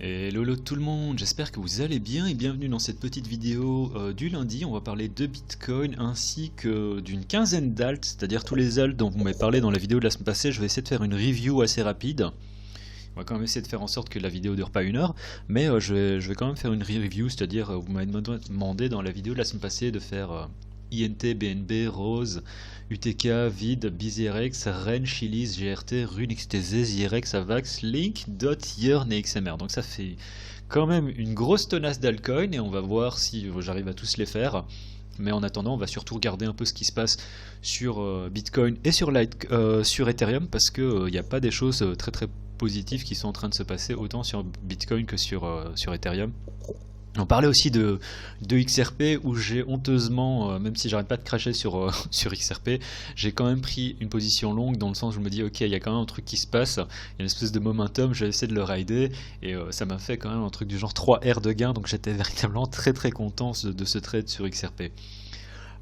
Et lolo tout le monde, j'espère que vous allez bien et bienvenue dans cette petite vidéo du lundi. On va parler de Bitcoin ainsi que d'une quinzaine d'alt, c'est-à-dire tous les alt dont vous m'avez parlé dans la vidéo de la semaine passée. Je vais essayer de faire une review assez rapide. On va quand même essayer de faire en sorte que la vidéo dure pas 1 heure, mais je vais quand même faire une review, c'est-à-dire vous m'avez demandé dans la vidéo de la semaine passée de faire INT, BNB, Rose, UTK, VID, BZRX, REN, Chiliz, GRT, RUN, XTZ, ZRX, AVAX, Link, DOT, Yearn et XMR. Donc ça fait quand même une grosse tenace d'altcoin et on va voir si j'arrive à tous les faire. Mais en attendant, on va surtout regarder un peu ce qui se passe sur Bitcoin et sur Ethereum parce qu'il n'y a pas des choses très très positives qui sont en train de se passer autant sur Bitcoin que sur Ethereum. On parlait aussi de XRP où j'ai honteusement, même si j'arrête pas de cracher sur XRP, j'ai quand même pris une position longue dans le sens où je me dis ok, il y a quand même un truc qui se passe, il y a une espèce de momentum, je vais essayer de le rider et ça m'a fait quand même un truc du genre 3 R de gain, donc j'étais véritablement très très content de ce trade sur XRP.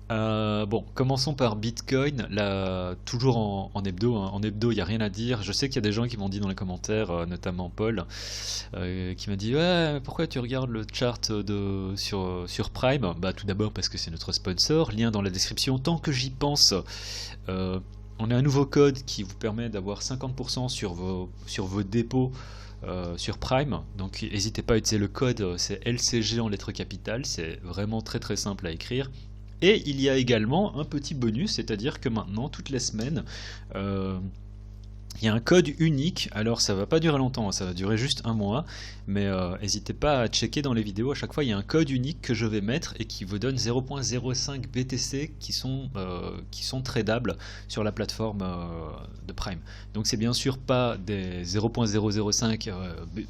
Bon, commençons par Bitcoin, là, toujours en hebdo, hein. En hebdo, il n'y a rien à dire. Je sais qu'il y a des gens qui m'ont dit dans les commentaires, notamment Paul, qui m'a dit ouais, pourquoi tu regardes le chart sur Prime? Bah, tout d'abord parce que c'est notre sponsor, lien dans la description. Tant que j'y pense, on a un nouveau code qui vous permet d'avoir 50% sur vos dépôts. Sur Prime, donc n'hésitez pas à utiliser le code, c'est LCG en lettres capitales, c'est vraiment très très simple à écrire. Et il y a également un petit bonus, c'est-à-dire que maintenant, toutes les semaines, euh, il y a un code unique. Alors ça va pas durer longtemps, ça va durer juste 1 mois, mais n'hésitez pas à checker dans les vidéos. À chaque fois, il y a un code unique que je vais mettre et qui vous donne 0.05 BTC qui sont tradables sur la plateforme de Prime. Donc c'est bien sûr pas des 0.005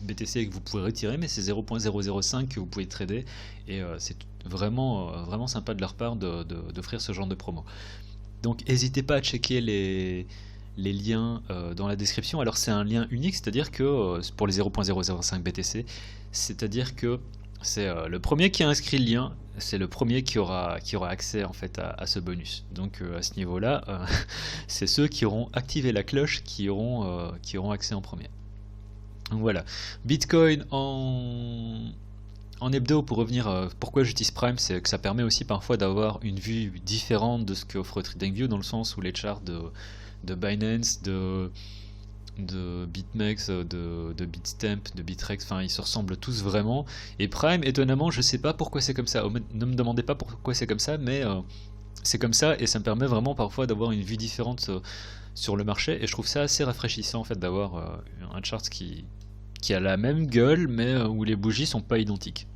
BTC que vous pouvez retirer, mais c'est 0.005 que vous pouvez trader et c'est vraiment sympa de leur part d'offrir ce genre de promo. Donc n'hésitez pas à checker les liens dans la description. Alors c'est un lien unique, c'est-à-dire que pour les 0.005 BTC, c'est-à-dire que c'est le premier qui a inscrit le lien, c'est le premier qui aura accès en fait à ce bonus. Donc à ce niveau-là, c'est ceux qui auront activé la cloche qui auront accès en premier. Donc voilà, Bitcoin en hebdo, pour revenir, pourquoi j'utilise Prime, c'est que ça permet aussi parfois d'avoir une vue différente de ce qu'offre TradingView, dans le sens où les charts de Binance, de BitMEX, de Bitstamp, de Bitrex, enfin ils se ressemblent tous vraiment. Et Prime, étonnamment, je sais pas pourquoi c'est comme ça. Ne me demandez pas pourquoi c'est comme ça, mais c'est comme ça et ça me permet vraiment parfois d'avoir une vue différente sur le marché. Et je trouve ça assez rafraîchissant en fait d'avoir un chart qui a la même gueule, mais où les bougies sont pas identiques.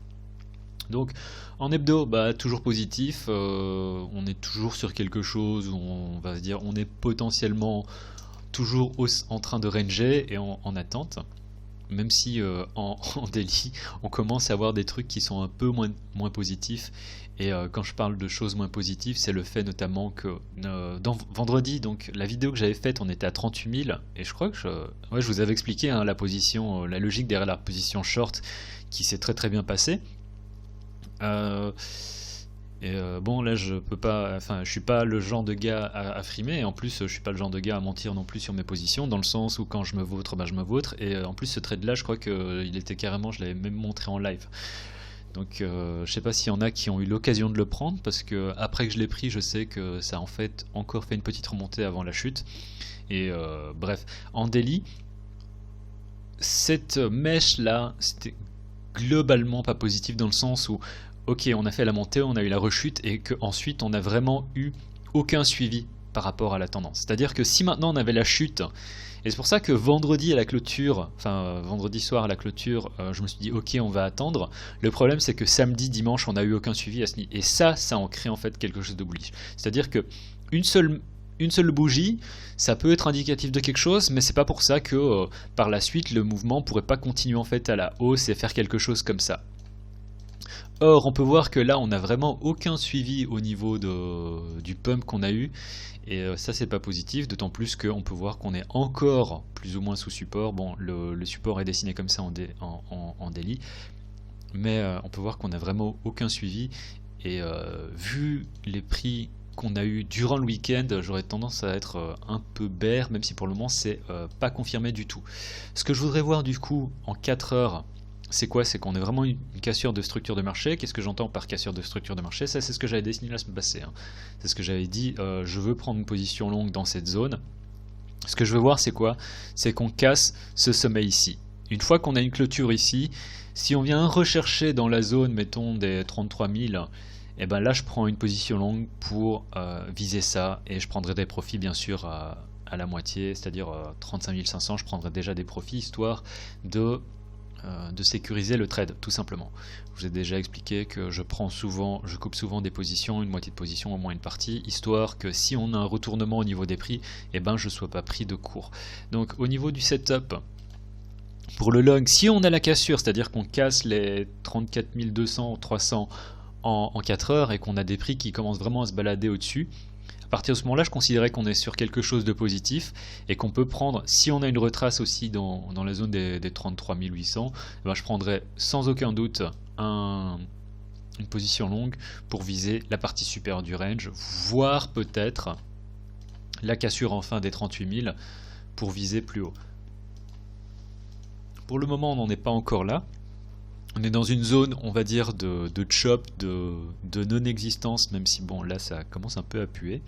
Donc en hebdo, bah, toujours positif, on est toujours sur quelque chose où on va se dire on est potentiellement toujours en train de ranger et en attente, même si en daily on commence à avoir des trucs qui sont un peu moins positifs. Et quand je parle de choses moins positives, c'est le fait notamment que vendredi, donc la vidéo que j'avais faite, on était à 38 000 et je crois que ouais, je vous avais expliqué hein, la position, la logique derrière la position short qui s'est très très bien passée. Euh, bon là je peux pas, enfin je suis pas le genre de gars à frimer et en plus je suis pas le genre de gars à mentir non plus sur mes positions dans le sens où quand je me vautre, bah, je me vautre et en plus ce trade là je crois que il était carrément, je l'avais même montré en live. Donc je sais pas s'il y en a qui ont eu l'occasion de le prendre parce que après que je l'ai pris je sais que ça a en fait encore fait une petite remontée avant la chute et bref en daily cette mèche là c'était globalement pas positif dans le sens où ok on a fait la montée, on a eu la rechute et qu'ensuite on n'a vraiment eu aucun suivi par rapport à la tendance. C'est-à-dire que si maintenant on avait la chute, et c'est pour ça que vendredi à la clôture, enfin vendredi soir à la clôture, je me suis dit ok on va attendre. Le problème c'est que samedi, dimanche on n'a eu aucun suivi à ce niveau. Et ça en crée en fait quelque chose de bullish. C'est-à-dire que une seule bougie, ça peut être indicatif de quelque chose, mais c'est pas pour ça que par la suite le mouvement pourrait pas continuer en fait à la hausse et faire quelque chose comme ça. Or, on peut voir que là, on n'a vraiment aucun suivi au niveau du pump qu'on a eu, et ça, c'est pas positif, d'autant plus qu'on peut voir qu'on est encore plus ou moins sous support. Bon, le support est dessiné comme ça en daily, mais on peut voir qu'on n'a vraiment aucun suivi, et vu les prix qu'on a eu durant le week-end, j'aurais tendance à être un peu bear, même si pour le moment c'est pas confirmé du tout. Ce que je voudrais voir du coup en 4 heures, c'est quoi? C'est qu'on est vraiment une cassure de structure de marché. Qu'est-ce que j'entends par cassure de structure de marché? Ça, c'est ce que j'avais dessiné la semaine passée, hein. C'est ce que j'avais dit, je veux prendre une position longue dans cette zone. Ce que je veux voir, c'est quoi? C'est qu'on casse ce sommet ici. Une fois qu'on a une clôture ici, si on vient rechercher dans la zone, mettons, des 33 000, et ben là, je prends une position longue pour viser ça, et je prendrai des profits, bien sûr, à la moitié, c'est-à-dire 35 500, je prendrai déjà des profits, histoire de sécuriser le trade, tout simplement. Je vous ai déjà expliqué que je coupe souvent des positions, une moitié de position, au moins une partie, histoire que si on a un retournement au niveau des prix, eh ben je ne sois pas pris de court. Donc au niveau du setup, pour le long, si on a la cassure, c'est-à-dire qu'on casse les 34 200, 300 en 4 heures et qu'on a des prix qui commencent vraiment à se balader au-dessus, à partir de ce moment-là, je considérais qu'on est sur quelque chose de positif et qu'on peut prendre, si on a une retrace aussi dans la zone des 33 800, ben je prendrais sans aucun doute une position longue pour viser la partie supérieure du range, voire peut-être la cassure enfin des 38 000 pour viser plus haut. Pour le moment, on n'en est pas encore là. On est dans une zone, on va dire, de chop, de non-existence, même si bon, là ça commence un peu à puer.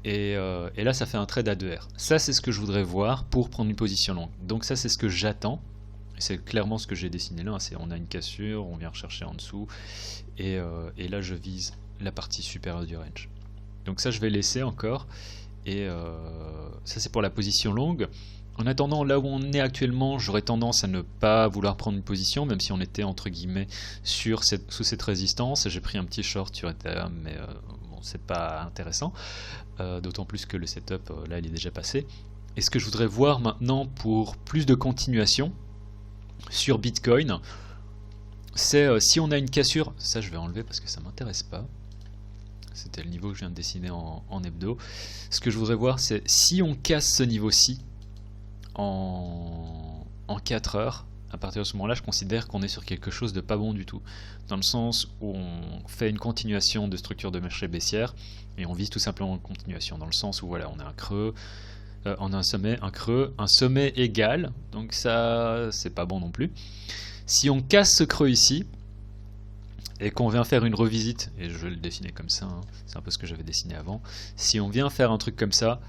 Et là ça fait un trade à 2R. Ça c'est ce que je voudrais voir pour prendre une position longue. Donc ça c'est ce que j'attends. C'est clairement ce que j'ai dessiné là. On a une cassure, on vient rechercher en dessous. Et là je vise la partie supérieure du range. Donc ça je vais laisser encore. Et ça c'est pour la position longue. En attendant, là où on est actuellement, j'aurais tendance à ne pas vouloir prendre une position, même si on était entre guillemets sous cette résistance. J'ai pris un petit short sur Ethereum, mais bon, c'est pas intéressant. D'autant plus que le setup, là, il est déjà passé. Et ce que je voudrais voir maintenant pour plus de continuation sur Bitcoin, c'est si on a une cassure. Ça, je vais enlever parce que ça m'intéresse pas. C'était le niveau que je viens de dessiner en hebdo. Ce que je voudrais voir, c'est si on casse ce niveau-ci en 4 heures, à partir de ce moment-là, je considère qu'on est sur quelque chose de pas bon du tout. Dans le sens où on fait une continuation de structure de marché baissière et on vise tout simplement une continuation. Dans le sens où voilà, on a un creux, on a un sommet, un creux, un sommet égal. Donc ça, c'est pas bon non plus. Si on casse ce creux ici et qu'on vient faire une revisite, et je vais le dessiner comme ça, hein, c'est un peu ce que j'avais dessiné avant. Si on vient faire un truc comme ça,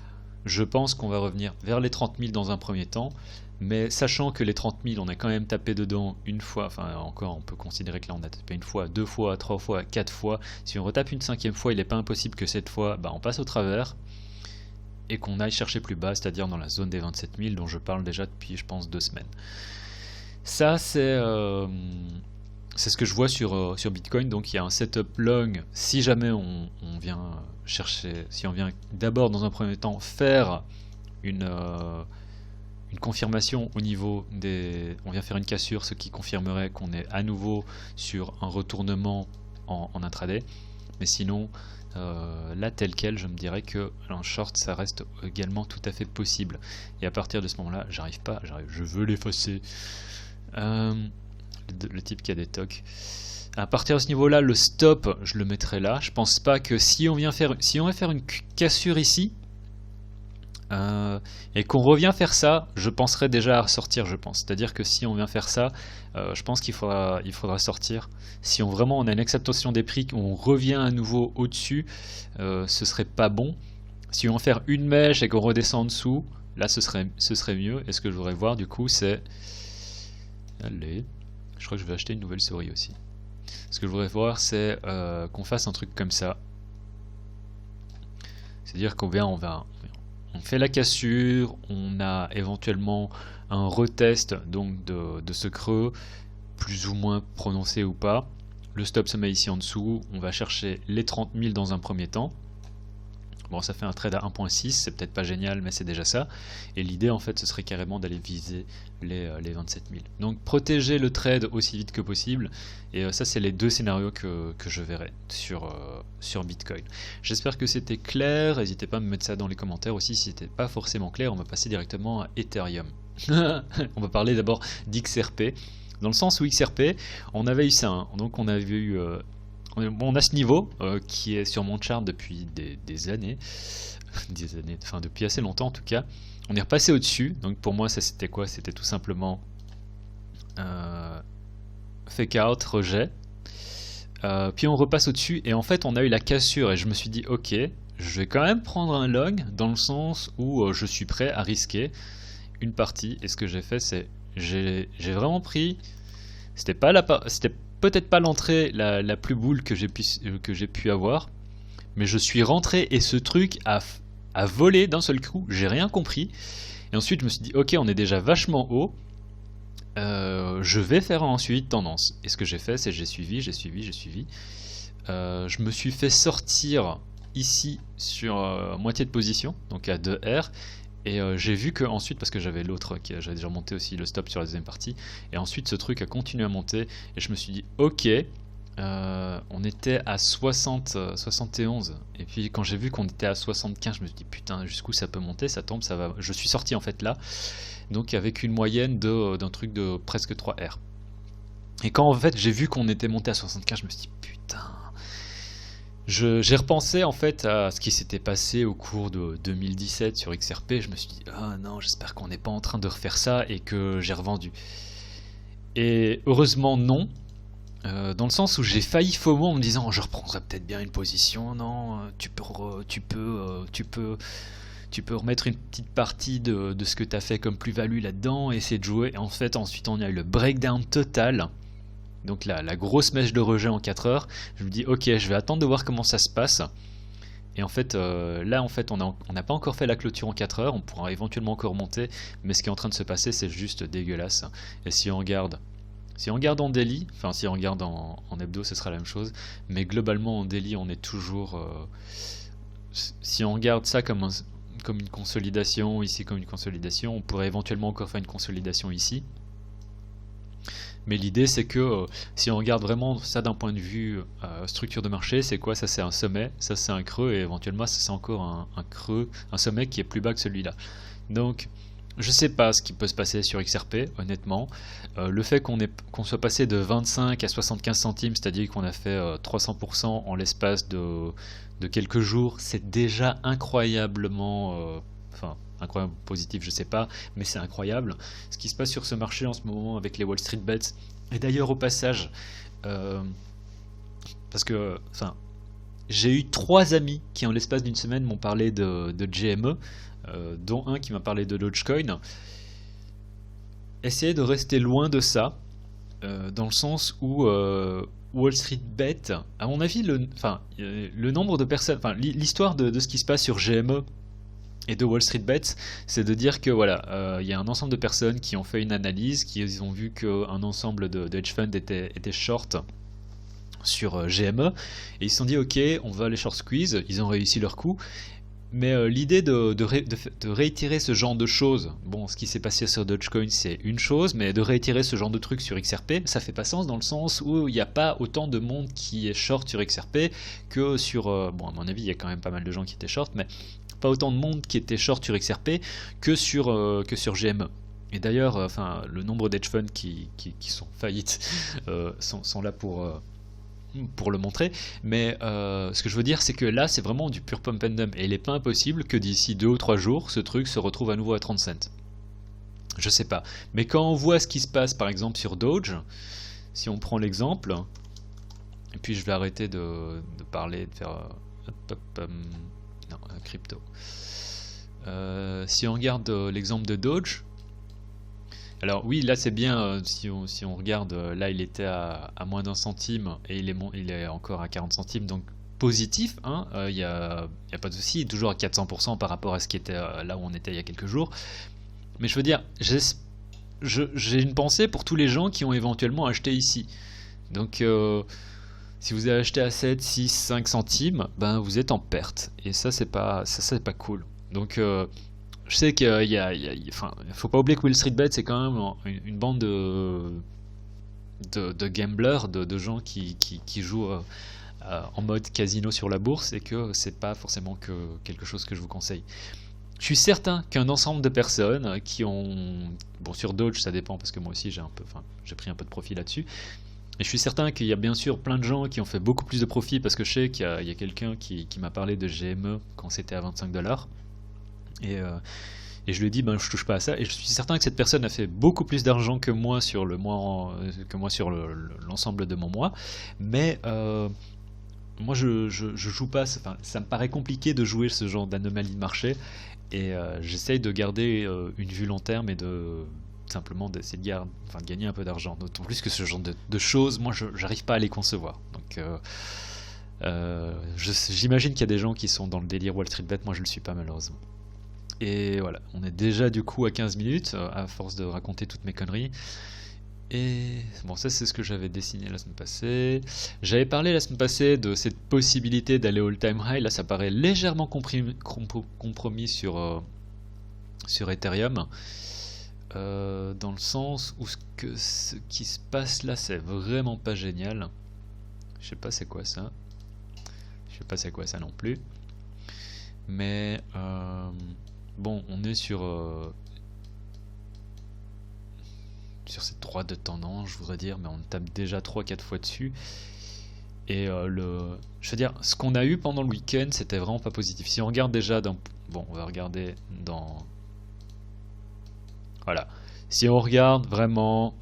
je pense qu'on va revenir vers les 30 000 dans un premier temps, mais sachant que les 30 000, on a quand même tapé dedans une fois, enfin encore on peut considérer que là on a tapé une fois, 2 fois, 3 fois, 4 fois. Si on retape une 5e fois, il n'est pas impossible que cette fois, on passe au travers et qu'on aille chercher plus bas, c'est-à-dire dans la zone des 27 000 dont je parle déjà depuis je pense 2 semaines. Ça c'est ce que je vois sur Bitcoin. Donc il y a un setup long si jamais on vient chercher, si on vient d'abord dans un premier temps faire une confirmation au niveau des... On vient faire une cassure, ce qui confirmerait qu'on est à nouveau sur un retournement en intraday. Mais sinon, là tel quel, je me dirais que un short, ça reste également tout à fait possible. Et à partir de ce moment-là, je veux l'effacer. Le type qui a des tocs. À partir de ce niveau-là, le stop, je le mettrai là. Je pense pas que si on va faire une cassure ici et qu'on revient faire ça, je penserai déjà à sortir, je pense. C'est-à-dire que si on vient faire ça, je pense qu'il faudra sortir. Si vraiment on a une acceptation des prix, qu'on revient à nouveau au-dessus, ce serait pas bon. Si on va faire une mèche et qu'on redescend en dessous, là ce serait mieux. Et ce que je voudrais voir du coup, c'est... Allez, je crois que je vais acheter une nouvelle souris aussi. Ce que je voudrais voir, c'est qu'on fasse un truc comme ça. C'est-à-dire qu'on on fait la cassure, on a éventuellement un retest donc de ce creux, plus ou moins prononcé ou pas. Le stop se met ici en dessous, on va chercher les 30 000 dans un premier temps. Bon, ça fait un trade à 1.6, c'est peut-être pas génial, mais c'est déjà ça. Et l'idée, en fait, ce serait carrément d'aller viser les 27 000. Donc, protéger le trade aussi vite que possible. Et ça, c'est les deux scénarios que je verrai sur Bitcoin. J'espère que c'était clair. N'hésitez pas à me mettre ça dans les commentaires aussi si c'était pas forcément clair. On va passer directement à Ethereum. On va parler d'abord d'XRP. Dans le sens où XRP, on avait eu ça. Hein. Donc, on avait eu... on a ce niveau qui est sur mon chart depuis des années, enfin depuis assez longtemps en tout cas. On est repassé au-dessus, donc pour moi ça c'était quoi? C'était tout simplement fake out, rejet. Puis on repasse au-dessus et en fait on a eu la cassure et je me suis dit ok, je vais quand même prendre un log dans le sens où je suis prêt à risquer une partie. Et ce que j'ai fait, c'est j'ai vraiment pris, c'était peut-être pas l'entrée la plus boule que j'ai pu avoir, mais je suis rentré et ce truc a volé d'un seul coup, j'ai rien compris. Et ensuite je me suis dit ok, on est déjà vachement haut. Je vais faire ensuite tendance. Et ce que j'ai fait, c'est j'ai suivi. Je me suis fait sortir ici sur moitié de position, donc à 2R. Et j'ai vu que ensuite, parce que j'avais l'autre, j'avais déjà monté aussi le stop sur la deuxième partie. Et ensuite, ce truc a continué à monter. Et je me suis dit, ok, on était à 60, 71. Et puis quand j'ai vu qu'on était à 75, je me suis dit, putain, jusqu'où ça peut monter, ça tombe, ça va. Je suis sorti en fait là. Donc avec une moyenne d'un truc de presque 3R. Et quand en fait j'ai vu qu'on était monté à 75, je me suis dit putain. J'ai repensé en fait à ce qui s'était passé au cours de 2017 sur XRP. Je me suis dit ah non, j'espère qu'on n'est pas en train de refaire ça et que j'ai revendu. Et heureusement non. Dans le sens où j'ai failli FOMO en me disant je reprendrai peut-être bien une position. Non, tu peux remettre une petite partie de ce que tu as fait comme plus-value là-dedans et essayer de jouer. Et en fait, ensuite, on a eu le breakdown total. Donc la grosse mèche de rejet en 4 heures. Je me dis, ok, je vais attendre de voir comment ça se passe. Et en fait, là, en fait, on n'a pas encore fait la clôture en 4 heures. On pourra éventuellement encore monter. Mais ce qui est en train de se passer, c'est juste dégueulasse. Et si on regarde en daily, enfin si on regarde en hebdo, ce sera la même chose. Mais globalement, en daily, on est toujours... si on regarde ça comme une consolidation, ici comme une consolidation, on pourrait éventuellement encore faire une consolidation ici. Mais l'idée c'est que si on regarde vraiment ça d'un point de vue structure de marché, c'est quoi? Ça c'est un sommet, ça c'est un creux et éventuellement ça c'est encore un creux, un sommet qui est plus bas que celui-là. Donc je sais pas ce qui peut se passer sur XRP, honnêtement. Le fait qu'on soit passé de 25 à 75 centimes, c'est-à-dire qu'on a fait 300% en l'espace de quelques jours, c'est déjà incroyablement... incroyable positif, je sais pas, mais c'est incroyable. Ce qui se passe sur ce marché en ce moment avec les Wall Street Bets. Et d'ailleurs, au passage, parce que... j'ai eu 3 amis qui, en l'espace d'une semaine, m'ont parlé de GME, dont un qui m'a parlé de Dogecoin. Essayez de rester loin de ça, dans le sens où Wall Street Bet, à mon avis, le nombre de personnes, l'histoire de ce qui se passe sur GME et de Wall Street Bets, c'est de dire que voilà, y a un ensemble de personnes qui ont fait une analyse, qui ont vu qu'un ensemble de hedge funds était short sur GME, et ils se sont dit ok, on va les short squeeze, ils ont réussi leur coup. Mais l'idée de réitérer ce genre de choses, bon, ce qui s'est passé sur Dogecoin c'est une chose, mais de réitérer ce genre de trucs sur XRP, ça fait pas sens dans le sens où il n'y a pas autant de monde qui est short sur XRP que sur... bon, à mon avis, il y a quand même pas mal de gens qui étaient short, mais pas autant de monde qui était short sur XRP que sur GME. Et d'ailleurs, le nombre d'hedge funds qui sont faillites sont là pour le montrer, mais ce que je veux dire c'est que là c'est vraiment du pur pump and dump et il n'est pas impossible que d'ici 2 ou 3 jours ce truc se retrouve à nouveau à 30 cents. Je sais pas, mais quand on voit ce qui se passe par exemple sur Doge, si on prend l'exemple, et puis je vais arrêter de parler, de faire crypto. Si on regarde l'exemple de Doge, alors oui, là c'est bien, si on regarde, là il était à moins d'1 centime et il est encore à 40 centimes, donc positif, hein, y a pas de souci, toujours à 400% par rapport à ce qui était là où on était il y a quelques jours. Mais je veux dire, j'ai une pensée pour tous les gens qui ont éventuellement acheté ici. Donc si vous avez acheté à 7, 6, 5 centimes, ben vous êtes en perte. Et ça c'est pas cool. Donc je sais qu'il faut pas oublier que Wall Street Bet c'est quand même une bande de gamblers, de gens qui jouent en mode casino sur la bourse et que c'est pas forcément quelque chose que je vous conseille. Je suis certain qu'un ensemble de personnes qui ont... Bon, sur Doge ça dépend parce que moi aussi j'ai pris un peu de profit là-dessus. Et je suis certain qu'il y a bien sûr plein de gens qui ont fait beaucoup plus de profit parce que je sais qu'il y a quelqu'un qui m'a parlé de GME quand c'était à $25. Et et je lui ai dit, ben, je touche pas à ça. Et je suis certain que cette personne a fait beaucoup plus d'argent que moi sur l'ensemble de mon mois. Mais moi, je joue pas. Enfin, ça me paraît compliqué de jouer ce genre d'anomalie de marché. Et j'essaye de garder une vue long terme et de simplement d'essayer de gagner un peu d'argent. D'autant plus que ce genre de choses, moi, j'arrive pas à les concevoir. Donc, j'imagine qu'il y a des gens qui sont dans le délire Wall Street Bet. Moi, je le suis pas malheureusement. Et voilà, on est déjà du coup à 15 minutes, à force de raconter toutes mes conneries. Et bon, ça c'est ce que j'avais dessiné la semaine passée. J'avais parlé la semaine passée de cette possibilité d'aller all-time high. Là, ça paraît légèrement compromis sur Ethereum. Dans le sens où ce qui se passe là, c'est vraiment pas génial. Je sais pas c'est quoi ça. Je sais pas c'est quoi ça non plus. Mais bon, on est sur cette 3 de tendance, je voudrais dire, mais on tape déjà 3-4 fois dessus. Et je veux dire, ce qu'on a eu pendant le week-end, c'était vraiment pas positif. Si on regarde déjà bon, on va regarder dans... Voilà. Si on regarde vraiment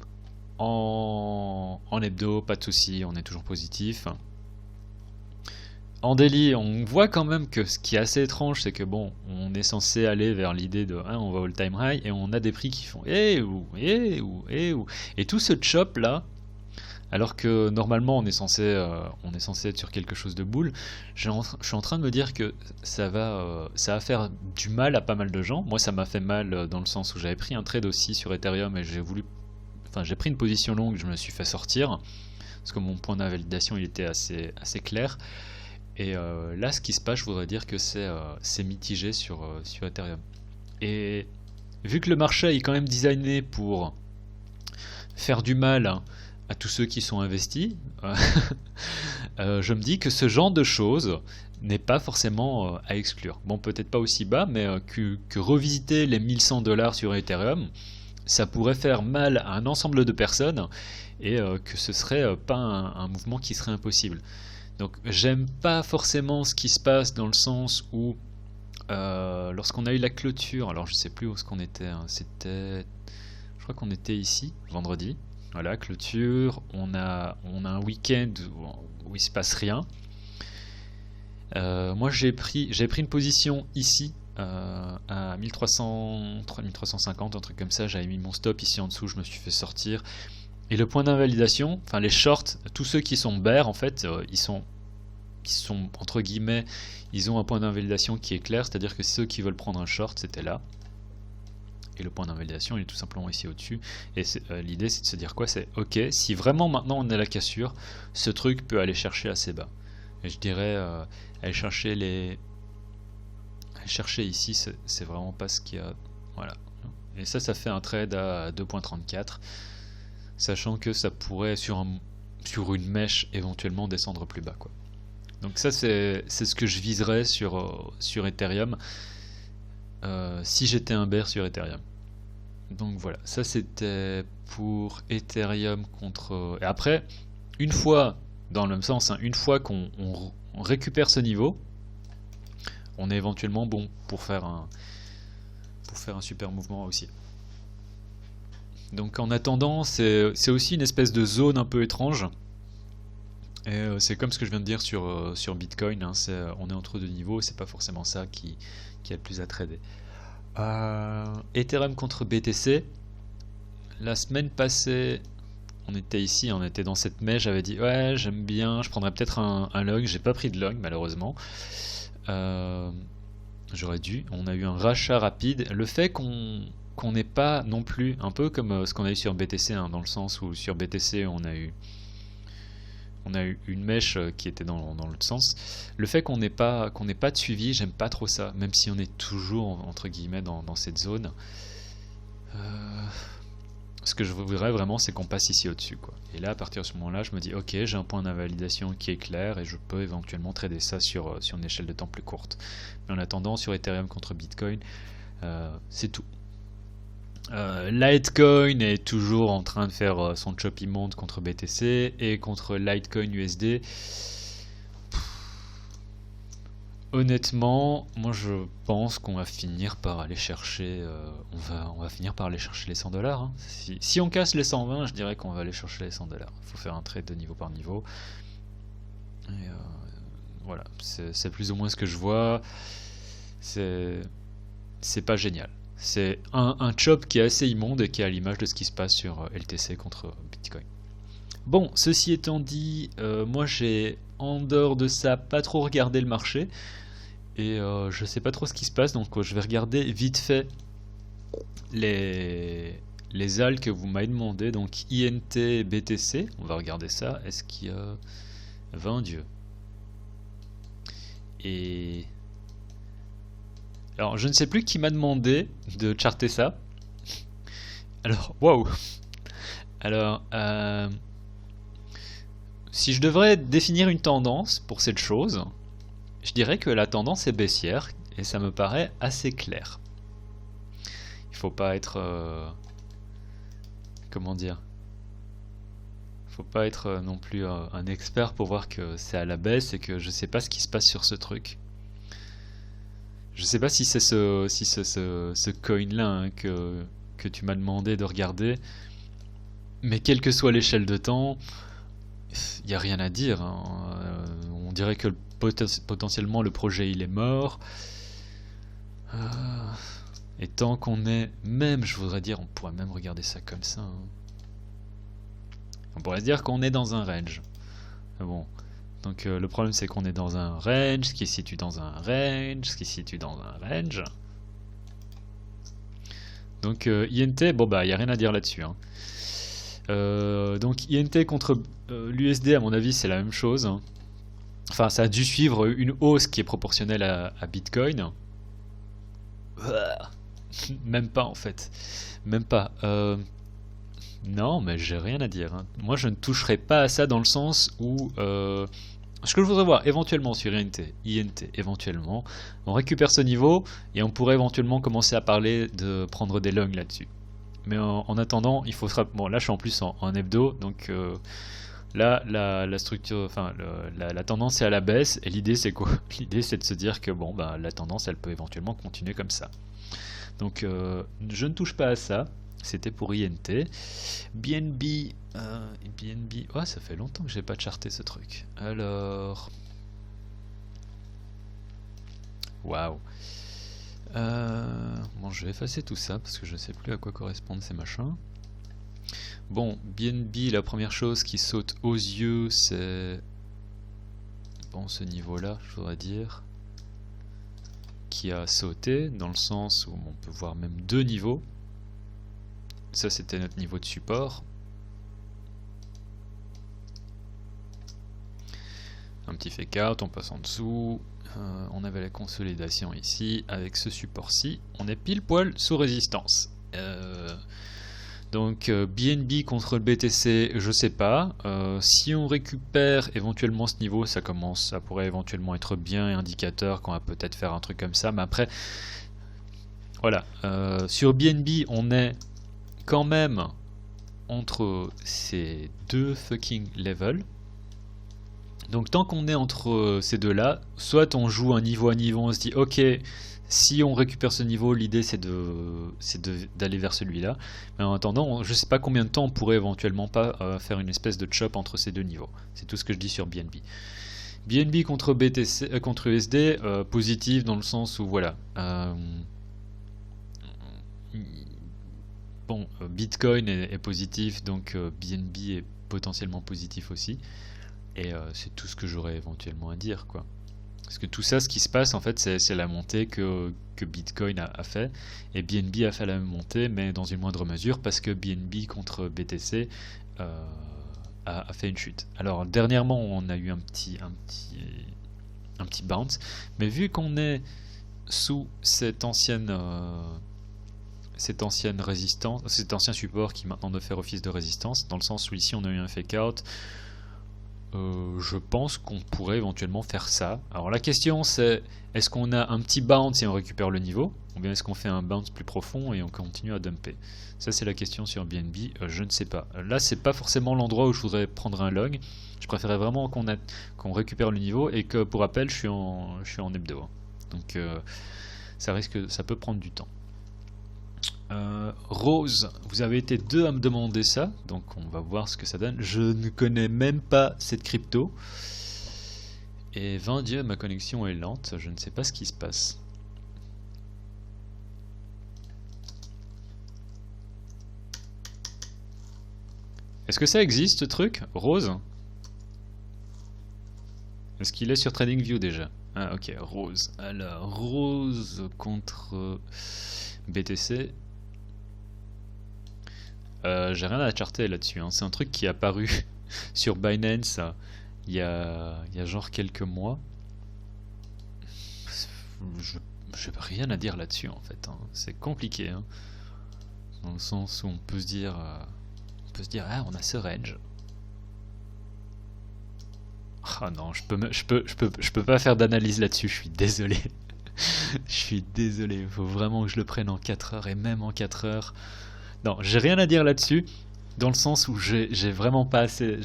en hebdo, pas de souci, on est toujours positif. En daily, on voit quand même que ce qui est assez étrange, c'est que bon, on est censé aller vers l'idée de on va all time high et on a des prix qui font et tout ce chop là, alors que normalement on est censé être sur quelque chose de boule. Je suis en train de me dire que ça va faire du mal à pas mal de gens. Moi, ça m'a fait mal dans le sens où j'avais pris un trade aussi sur Ethereum et j'ai pris une position longue, je me suis fait sortir parce que mon point d'invalidation il était assez clair. Et là, ce qui se passe, je voudrais dire que c'est mitigé sur Ethereum. Et vu que le marché est quand même designé pour faire du mal à tous ceux qui sont investis, je me dis que ce genre de choses n'est pas forcément à exclure. Bon, peut-être pas aussi bas, mais que revisiter les 1100 $ sur Ethereum, ça pourrait faire mal à un ensemble de personnes et que ce serait pas un mouvement qui serait impossible. Donc j'aime pas forcément ce qui se passe dans le sens où lorsqu'on a eu la clôture, alors je sais plus où est-ce qu'on était, hein, je crois qu'on était ici, vendredi, voilà, clôture, on a un week-end où il se passe rien. Moi j'ai pris une position ici à 1300, 1350, un truc comme ça, j'avais mis mon stop ici en dessous, je me suis fait sortir. Et le point d'invalidation, enfin les shorts, tous ceux qui sont bears en fait, ils sont entre guillemets, ils ont un point d'invalidation qui est clair, c'est-à-dire que ceux qui veulent prendre un short, c'était là. Et le point d'invalidation, il est tout simplement ici au-dessus. Et l'idée, c'est de se dire quoi? C'est ok, si vraiment maintenant on a la cassure, ce truc peut aller chercher assez bas. Et je dirais, aller chercher ici, c'est vraiment pas ce qu'il y a. Voilà. Et ça fait un trade à 2.34. Sachant que ça pourrait sur une mèche éventuellement descendre plus bas, quoi. Donc ça c'est ce que je viserais sur Ethereum si j'étais un bear sur Ethereum. Donc voilà, ça c'était pour Ethereum contre... Et après, une fois, dans le même sens, hein, une fois qu'on récupère ce niveau, on est éventuellement bon pour faire un super mouvement aussi. Donc en attendant, c'est aussi une espèce de zone un peu étrange. Et c'est comme ce que je viens de dire sur Bitcoin, hein, on est entre deux niveaux, c'est pas forcément ça qui est le plus à trader. Ethereum contre BTC. La semaine passée, on était ici, on était dans cette mèche, j'avais dit ouais j'aime bien, je prendrais peut-être un log, j'ai pas pris de log malheureusement. J'aurais dû, on a eu un rachat rapide. Le fait qu'on n'ait pas non plus, un peu comme ce qu'on a eu sur BTC, hein, dans le sens où sur BTC on a eu une mèche qui était dans l'autre sens. Le fait qu'on n'ait pas de suivi, j'aime pas trop ça, même si on est toujours entre guillemets dans cette zone. Ce que je voudrais vraiment, c'est qu'on passe ici au-dessus, quoi. Et là, à partir de ce moment-là, je me dis ok, j'ai un point d'invalidation qui est clair et je peux éventuellement trader ça sur une échelle de temps plus courte. Mais en attendant, sur Ethereum contre Bitcoin, c'est tout. Litecoin est toujours en train de faire son choppy monte contre BTC et contre Litecoin USD. honnêtement, moi je pense qu'on va finir par aller chercher, on va finir par aller chercher les 100 $. Hein. Si on casse les 120, je dirais qu'on va aller chercher les 100 $. Il faut faire un trade de niveau par niveau. Et voilà, c'est plus ou moins ce que je vois. C'est pas génial. C'est un chop qui est assez immonde et qui est à l'image de ce qui se passe sur LTC contre Bitcoin. Bon, ceci étant dit, moi j'ai en dehors de ça pas trop regardé le marché et je sais pas trop ce qui se passe, donc je vais regarder vite fait les AL que vous m'avez demandé, donc INT, BTC, on va regarder ça. Est-ce qu'il y a 20 dieux? Et alors je ne sais plus qui m'a demandé de charter ça. Alors waouh. Alors si je devrais définir une tendance pour cette chose, je dirais que la tendance est baissière et ça me paraît assez clair. Il faut pas être comment dire, faut pas être non plus un expert pour voir que c'est à la baisse et que je sais pas ce qui se passe sur ce truc. Je sais pas si c'est ce coin là hein, que tu m'as demandé de regarder, mais quelle que soit l'échelle de temps, il n'y a rien à dire. Hein. On dirait que potentiellement le projet il est mort. Et tant qu'on est, même je voudrais dire, on pourrait même regarder ça comme ça. Hein. On pourrait se dire qu'on est dans un range. Bon. Donc le problème c'est qu'on est dans un range, ce qui se situe dans un range, ce qui se situe dans un range. Donc INT, bon bah il n'y a rien à dire là-dessus. Hein. Donc INT contre l'USD à mon avis c'est la même chose. Hein. Enfin ça a dû suivre une hausse qui est proportionnelle à Bitcoin. Même pas en fait. Même pas. Non, mais j'ai rien à dire. Hein. Moi, je ne toucherai pas à ça dans le sens où ce que je voudrais voir éventuellement sur INT, éventuellement, on récupère ce niveau et on pourrait éventuellement commencer à parler de prendre des longs là-dessus. Mais en attendant, il faut se rappeler. Bon, là, je suis en plus en hebdo, donc là, la structure, enfin, la tendance est à la baisse et l'idée, c'est quoi? L'idée, c'est de se dire que bon, bah, la tendance, elle peut éventuellement continuer comme ça. Donc, je ne touche pas à ça. C'était pour INT. BNB, oh, ça fait longtemps que j'ai pas charté ce truc. Alors, waouh. Bon, je vais effacer tout ça parce que je sais plus à quoi correspondent ces machins. Bon, BNB, la première chose qui saute aux yeux, c'est bon ce niveau-là, je voudrais dire, qui a sauté dans le sens où on peut voir même deux niveaux. Ça c'était notre niveau de support. Un petit fake out, on passe en dessous. On avait la consolidation ici avec ce support-ci. On est pile poil sous résistance. Donc BNB contre le BTC, je sais pas. Si on récupère éventuellement ce niveau, ça pourrait éventuellement être bien et indicateur qu'on va peut-être faire un truc comme ça. Mais après, voilà. Sur BNB, on est quand même entre ces deux fucking levels. Donc tant qu'on est entre ces deux-là, soit on joue un niveau à niveau, on se dit ok, si on récupère ce niveau, l'idée c'est d'aller vers celui-là. Mais en attendant, je sais pas combien de temps on pourrait éventuellement pas faire une espèce de chop entre ces deux niveaux. C'est tout ce que je dis sur BNB. BNB contre BTC, contre USD, positif dans le sens où voilà. Bon, Bitcoin est positif, donc BNB est potentiellement positif aussi. Et c'est tout ce que j'aurais éventuellement à dire, quoi. Parce que tout ça, ce qui se passe, en fait, c'est la montée que Bitcoin a fait. Et BNB a fait la même montée, mais dans une moindre mesure, parce que BNB contre BTC a fait une chute. Alors, dernièrement, on a eu un petit bounce. Mais vu qu'on est sous cette ancienne résistance, cet ancien support qui maintenant doit faire office de résistance, dans le sens où ici on a eu un fake out, je pense qu'on pourrait éventuellement faire ça. Alors la question c'est, est-ce qu'on a un petit bounce et on récupère le niveau, ou bien est-ce qu'on fait un bounce plus profond et on continue à dumper? Ça c'est la question sur BNB, je ne sais pas. Là c'est pas forcément l'endroit où je voudrais prendre un log. Je préférerais vraiment qu'on récupère le niveau, et que pour rappel je suis en hebdo. Hein. Donc ça peut prendre du temps. Rose, vous avez été 2 à me demander ça, donc on va voir ce que ça donne. Je ne connais même pas cette crypto. Et 20 Dieu, ma connexion est lente, je ne sais pas ce qui se passe. Est-ce que ça existe ce truc, Rose? Est-ce qu'il est sur TradingView déjà? Ah ok, Rose. Alors, Rose contre BTC. J'ai rien à charter là-dessus, hein. C'est un truc qui est apparu sur Binance il y a genre quelques mois. Je n'ai rien à dire là-dessus en fait, hein. C'est compliqué, hein. Dans le sens où on peut se dire ah, on a ce range. Ah non, je peux pas faire d'analyse là-dessus, je suis désolé. Je suis désolé, il faut vraiment que je le prenne en 4 heures, et même en 4 heures. Non, j'ai rien à dire là-dessus, dans le sens où j'ai vraiment pas assez,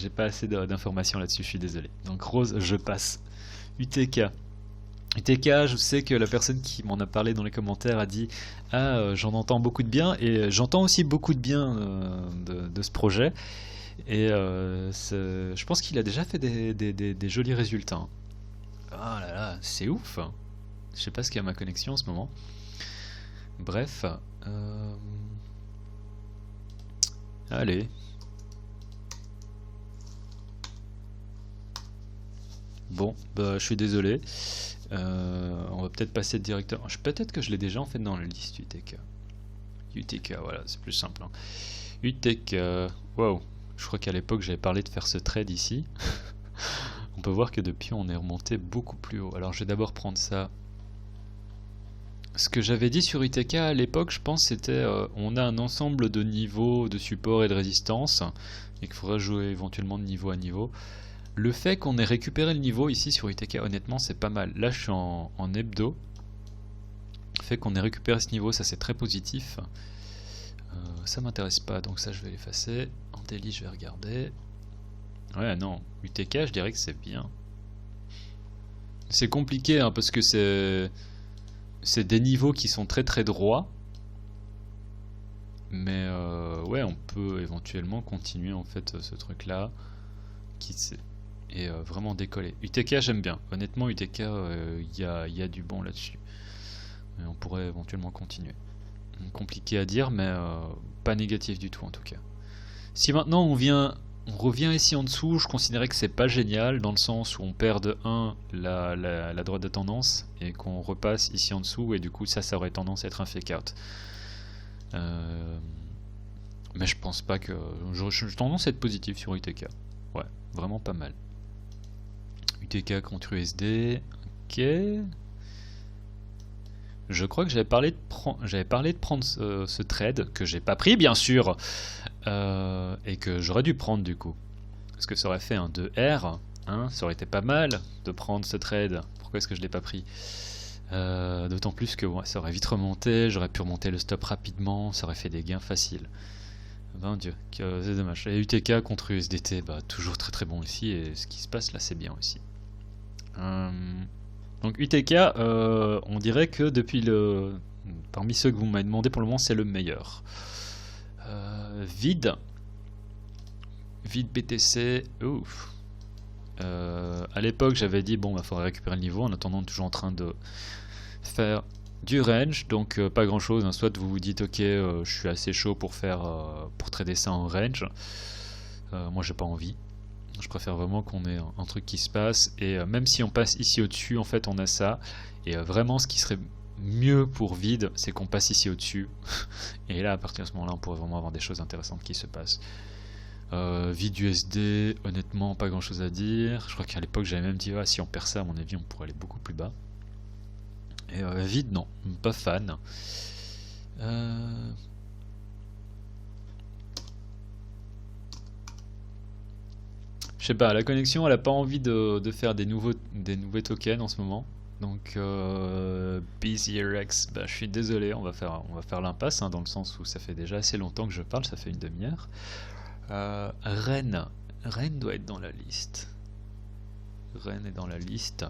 d'informations là-dessus, je suis désolé. Donc Rose, je passe. UTK. UTK, je sais que la personne qui m'en a parlé dans les commentaires a dit ah, j'en entends beaucoup de bien, et j'entends aussi beaucoup de bien de ce projet. Et je pense qu'il a déjà fait des jolis résultats. Hein. Ah là là, c'est ouf. Je sais pas ce qu'il y a à ma connexion en ce moment. Bref. Allez. Bon, bah je suis désolé. On va peut-être passer directement. Peut-être que je l'ai déjà en fait dans la liste UTK. UTK, voilà, c'est plus simple. Hein. UTK. Wow. Je crois qu'à l'époque j'avais parlé de faire ce trade ici. On peut voir que depuis on est remonté beaucoup plus haut. Alors je vais d'abord prendre ça. Ce que j'avais dit sur UTK à l'époque, je pense, c'était on a un ensemble de niveaux de support et de résistance, et qu'il faudra jouer éventuellement de niveau à niveau. Le fait qu'on ait récupéré le niveau ici sur UTK, honnêtement, c'est pas mal. Là, je suis en hebdo. Le fait qu'on ait récupéré ce niveau, ça c'est très positif. Ça m'intéresse pas, donc ça je vais l'effacer. En daily, je vais regarder. Ouais, non, UTK, je dirais que c'est bien. C'est compliqué, hein, parce que c'est des niveaux qui sont très très droits. Mais ouais, on peut éventuellement continuer en fait ce truc là et vraiment décoller. UTK j'aime bien, honnêtement UTK il y a du bon là-dessus. On pourrait éventuellement continuer. Compliqué à dire, mais pas négatif du tout en tout cas. Si maintenant on revient ici en dessous, je considérais que c'est pas génial, dans le sens où on perd de 1 la droite de tendance, et qu'on repasse ici en dessous, et du coup ça aurait tendance à être un fake out. Mais je pense pas que... J'ai tendance à être positif sur UTK. Ouais, vraiment pas mal. UTK contre USD, ok. Je crois que j'avais parlé de prendre ce trade, que j'ai pas pris bien sûr, et que j'aurais dû prendre du coup. Parce que ça aurait fait un 2R, hein, ça aurait été pas mal de prendre ce trade. Pourquoi est-ce que je l'ai pas pris? D'autant plus que ouais, ça aurait vite remonté, j'aurais pu remonter le stop rapidement, ça aurait fait des gains faciles. Ben Dieu, c'est dommage. Et UTK contre USDT, bah, toujours très très bon ici, et ce qui se passe là c'est bien aussi. Donc UTK, on dirait que parmi ceux que vous m'avez demandé pour le moment, c'est le meilleur. Vide BTC, ouf. À l'époque j'avais dit bon, il faudrait récupérer le niveau, en attendant toujours en train de faire du range, donc pas grand chose, hein. Soit vous vous dites ok, je suis assez chaud pour trader ça en range. Moi j'ai pas envie. Je préfère vraiment qu'on ait un truc qui se passe, et même si on passe ici au-dessus, en fait on a ça, et vraiment ce qui serait mieux pour vide, c'est qu'on passe ici au-dessus, et là à partir de ce moment-là on pourrait vraiment avoir des choses intéressantes qui se passent. Vide USD, honnêtement pas grand chose à dire. Je crois qu'à l'époque j'avais même dit ah, si on perd ça à mon avis on pourrait aller beaucoup plus bas. Et vide non, pas fan. Je sais pas, la connexion, elle a pas envie de faire des nouveaux tokens en ce moment. Donc BZRX, bah, je suis désolé, on va faire l'impasse, hein, dans le sens où ça fait déjà assez longtemps que je parle, ça fait une demi-heure. Rennes. Rennes doit être dans la liste. Rennes est dans la liste.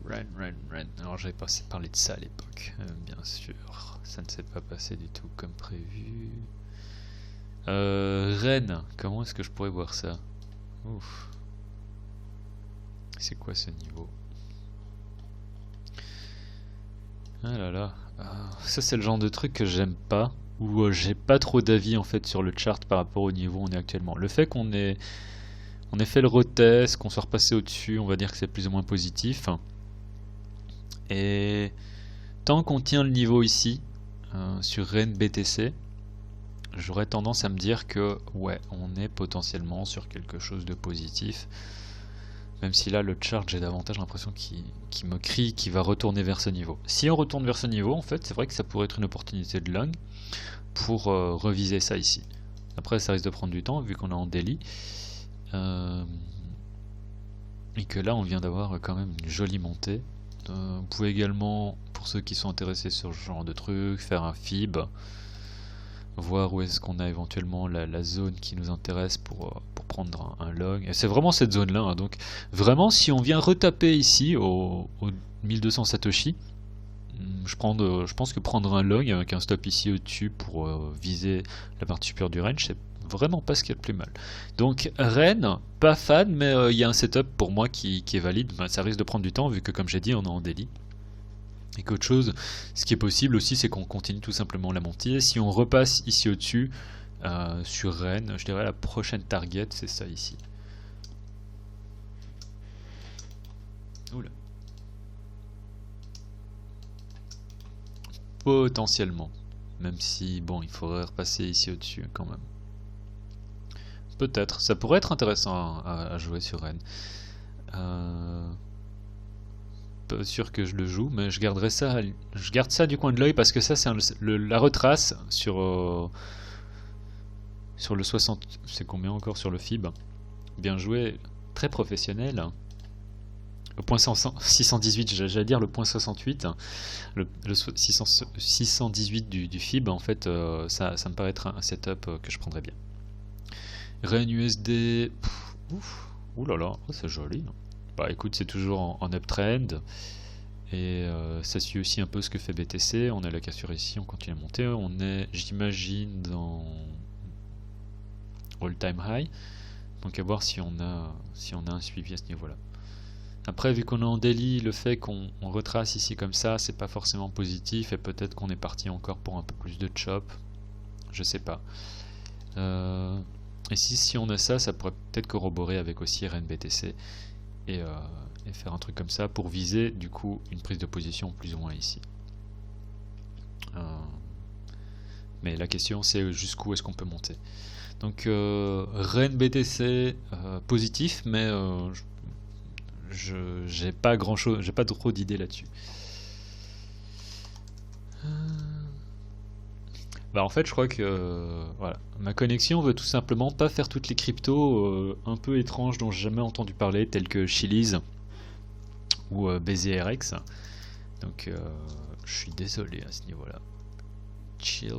Rennes. Alors j'avais pas parlé de ça à l'époque, bien sûr. Ça ne s'est pas passé du tout comme prévu. Rennes, comment est-ce que je pourrais voir ça? Ouf. C'est quoi ce niveau? Ah là là. Ça c'est le genre de truc que j'aime pas, où j'ai pas trop d'avis en fait sur le chart par rapport au niveau où on est actuellement. Le fait qu'on ait fait le retest, qu'on soit repassé au-dessus, on va dire que c'est plus ou moins positif. Et tant qu'on tient le niveau ici, sur Rennes BTC, j'aurais tendance à me dire que ouais, on est potentiellement sur quelque chose de positif. Même si là, le chart, j'ai davantage l'impression qu'il me crie qu'il va retourner vers ce niveau. Si on retourne vers ce niveau, en fait, c'est vrai que ça pourrait être une opportunité de long pour reviser ça ici. Après, ça risque de prendre du temps, vu qu'on est en daily. Et que là, on vient d'avoir quand même une jolie montée. Vous pouvez également, pour ceux qui sont intéressés sur ce genre de truc, faire un FIB, voir où est-ce qu'on a éventuellement la zone qui nous intéresse pour prendre un log. Et c'est vraiment cette zone-là, hein. Donc vraiment, si on vient retaper ici au 1200 Satoshi, je pense que prendre un log avec un stop ici au-dessus pour viser la partie supérieure du range, c'est vraiment pas ce qu'il y a de plus mal. Donc Rennes, pas fan, mais il y a un setup pour moi qui est valide. Ben, ça risque de prendre du temps vu que, comme j'ai dit, on est en daily. Et qu'autre chose, ce qui est possible aussi, c'est qu'on continue tout simplement la montée. Si on repasse ici au-dessus, sur Rennes, je dirais la prochaine target, c'est ça ici. Oula. Potentiellement. Même si, bon, il faudrait repasser ici au-dessus quand même. Peut-être, ça pourrait être intéressant à jouer sur Rennes. Pas sûr que je le joue, mais je garde ça du coin de l'œil parce que ça c'est la retrace sur le 60, c'est combien encore sur le FIB. Bien joué, très professionnel. Le point 618, j'allais dire le point 68, le 618 du FIB, en fait, ça me paraît être un setup que je prendrais bien. Rennes USD, oulala, oh, c'est joli. Bah écoute, c'est toujours en uptrend. Et ça suit aussi un peu ce que fait BTC. On a la cassure ici, on continue à monter. On est, j'imagine, dans all-time high. Donc à voir si on a un suivi à ce niveau-là. Après, vu qu'on est en daily, le fait qu'on retrace ici comme ça, c'est pas forcément positif. Et peut-être qu'on est parti encore pour un peu plus de chop. Je sais pas. Et si on a ça, ça pourrait peut-être corroborer avec aussi RNBTC et faire un truc comme ça pour viser du coup une prise de position plus ou moins ici. Mais la question c'est jusqu'où est-ce qu'on peut monter. Donc RNBTC positif, mais j'ai pas grand chose, j'ai pas trop d'idées là-dessus. Bah en fait je crois que voilà, ma connexion veut tout simplement pas faire toutes les cryptos un peu étranges dont j'ai jamais entendu parler, telles que Chiliz ou BZRX. Donc je suis désolé à ce niveau-là. Chill.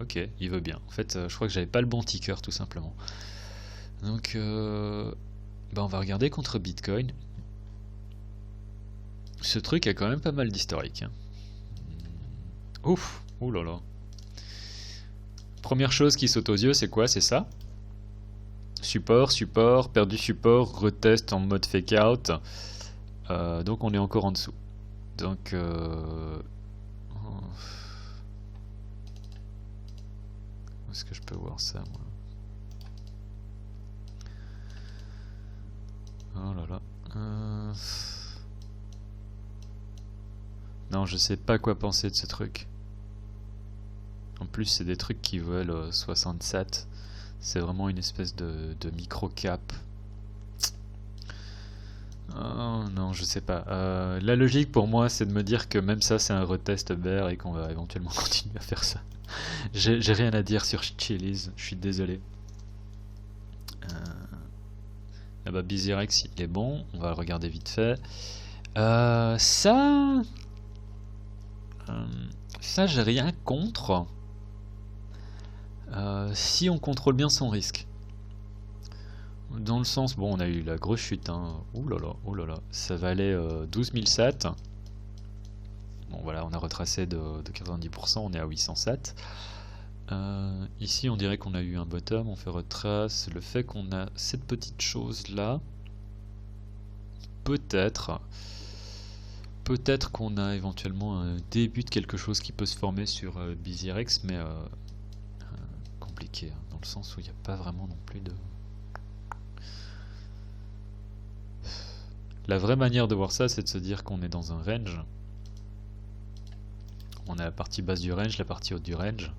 Ok, il veut bien. En fait je crois que j'avais pas le bon ticker tout simplement. Donc bah on va regarder contre Bitcoin. Ce truc a quand même pas mal d'historique, hein. Ouf, ouh là là. Première chose qui saute aux yeux, c'est quoi? C'est ça. Support, perdu support, retest en mode fake out. Donc on est encore en dessous. Donc où est-ce que je peux voir ça, moi? Oh là là. Non, je sais pas quoi penser de ce truc. En plus, c'est des trucs qui veulent 67. C'est vraiment une espèce de micro-cap. Oh, non, je sais pas. La logique pour moi, c'est de me dire que même ça, c'est un retest bear et qu'on va éventuellement continuer à faire ça. J'ai rien à dire sur Chili's, je suis désolé. Ah bah, Busy Rex, il est bon, on va le regarder vite fait. Ça, j'ai rien contre. Si on contrôle bien son risque. Dans le sens, bon, on a eu la grosse chute, hein. Ouh là là, ça valait 12 007. Bon, voilà, on a retracé de 90%, on est à 807. Ici, on dirait qu'on a eu un bottom, on fait retrace. Le fait qu'on a cette petite chose là, peut-être qu'on a éventuellement un début de quelque chose qui peut se former sur Busy Rex, mais compliqué, hein, dans le sens où il n'y a pas vraiment non plus de... La vraie manière de voir ça, c'est de se dire qu'on est dans un range. On a la partie basse du range, la partie haute du range.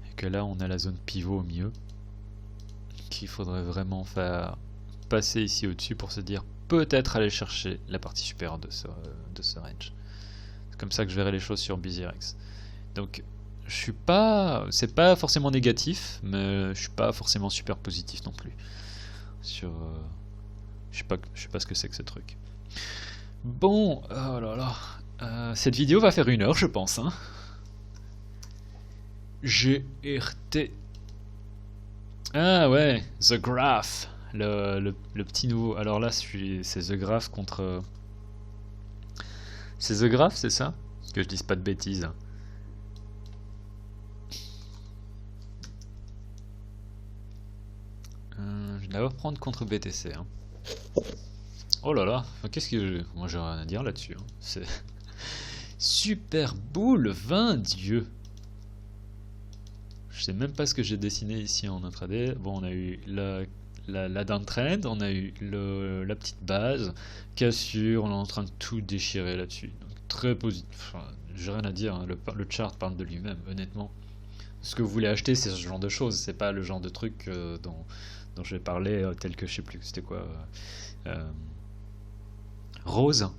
Et que là, on a la zone pivot au milieu. Qu'il faudrait vraiment faire passer ici au-dessus pour se dire peut-être aller chercher la partie supérieure de ce range. C'est comme ça que je verrai les choses sur Busy Rex. Donc, je suis pas... C'est pas forcément négatif, mais je suis pas forcément super positif non plus. Sur... Je sais pas ce que c'est que ce truc. Bon, oh là là. Cette vidéo va faire 1 heure, je pense. Hein. GRT. Ah ouais, The Graph. Le petit nouveau. Alors là, c'est The Graph contre... C'est The Graph, c'est ça? Que je dise pas de bêtises. Je vais d'abord prendre contre BTC. Hein. Oh là là, qu'est-ce que moi j'ai rien à dire là-dessus. Hein. C'est super boule 20 dieu. Je sais même pas ce que j'ai dessiné ici en intraday. Bon, on a eu la downtrend, on a eu la petite base, cassure, on est en train de tout déchirer là-dessus. Donc très positif. Enfin, j'ai rien à dire. Hein. Le chart parle de lui-même, honnêtement. Ce que vous voulez acheter, c'est ce genre de choses. C'est pas le genre de truc dont je vais parler, tel que je sais plus, c'était quoi. Rose.